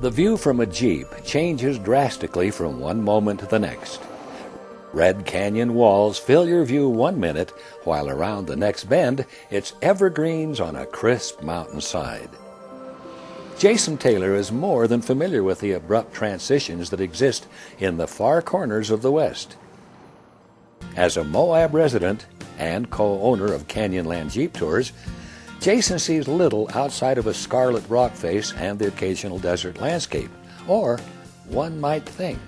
The view from a Jeep changes drastically from one moment to the next. Red canyon walls fill your view 1 minute, while around the next bend, it's evergreens on a crisp mountainside. Jason Taylor is more than familiar with the abrupt transitions that exist in the far corners of the West. As a Moab resident and co-owner of Canyonland Jeep Tours, Jason sees little outside of a scarlet rock face and the occasional desert landscape, or one might think.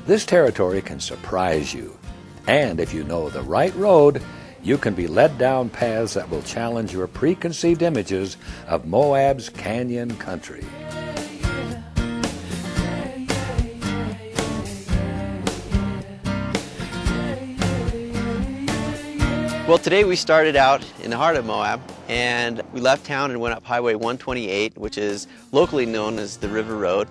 This territory can surprise you, and if you know the right road, you can be led down paths that will challenge your preconceived images of Moab's canyon country. Well, today we started out in the heart of Moab, and we left town and went up Highway 128, which is locally known as the River Road,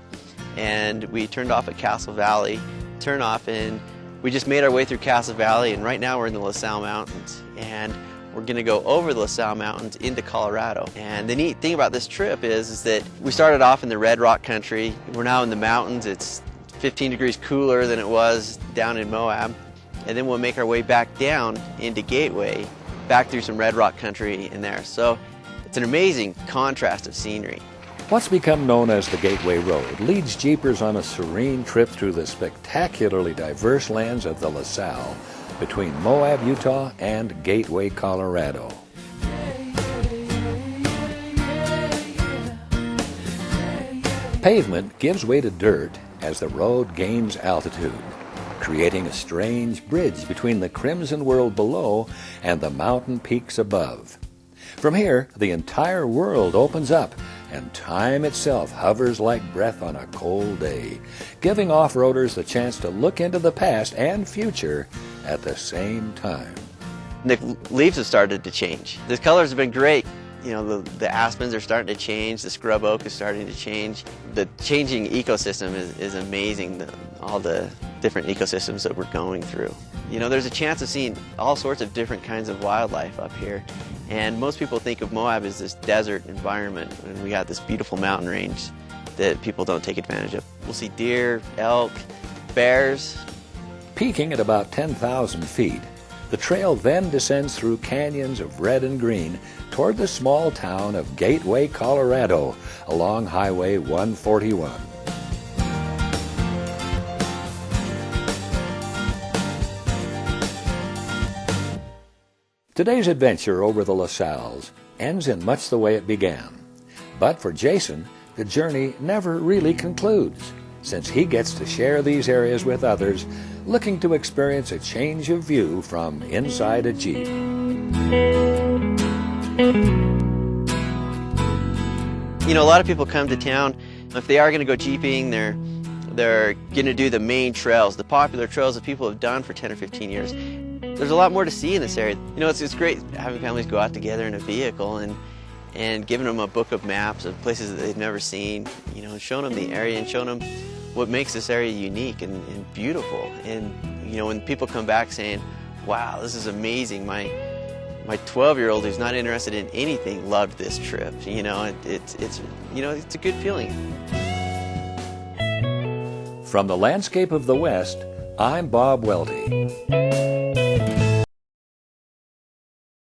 and we turned off at Castle Valley, and we just made our way through Castle Valley, and right now we're in the La Salle Mountains, and we're going to go over the La Salle Mountains into Colorado. And the neat thing about this trip is that we started off in the red rock country. We're now in the mountains. It's 15 degrees cooler than it was down in Moab. And then we'll make our way back down into Gateway, back through some red rock country in there. So it's an amazing contrast of scenery. What's become known as the Gateway Road leads Jeepers on a serene trip through the spectacularly diverse lands of the La Salle between Moab, Utah and Gateway, Colorado. Pavement gives way to dirt as the road gains altitude, creating a strange bridge between the crimson world below and the mountain peaks above. From here, the entire world opens up, and time itself hovers like breath on a cold day, giving off-roaders the chance to look into the past and future at the same time. The leaves have started to change. The colors have been great. You know, the aspens are starting to change, the scrub oak is starting to change. The changing ecosystem is amazing, all the different ecosystems that we're going through. You know, there's a chance of seeing all sorts of different kinds of wildlife up here. And most people think of Moab as this desert environment, and we got this beautiful mountain range that people don't take advantage of. We'll see deer, elk, bears. Peaking at about 10,000 feet, the trail then descends through canyons of red and green toward the small town of Gateway, Colorado, along Highway 141. Today's adventure over the La Salles ends in much the way it began. But for Jason, the journey never really concludes, since he gets to share these areas with others looking to experience a change of view from inside a Jeep. You know, a lot of people come to town. If they are going to go jeeping, they're going to do the main trails, the popular trails that people have done for 10 or 15 years. There's a lot more to see in this area. You know, it's great having families go out together in a vehicle and giving them a book of maps of places that they've never seen, you know, and showing them the area and showing them what makes this area unique and beautiful. And, you know, when people come back saying, wow, this is amazing, my 12-year-old who's not interested in anything loved this trip, you know, it's a good feeling. From the landscape of the West, I'm Bob Welty.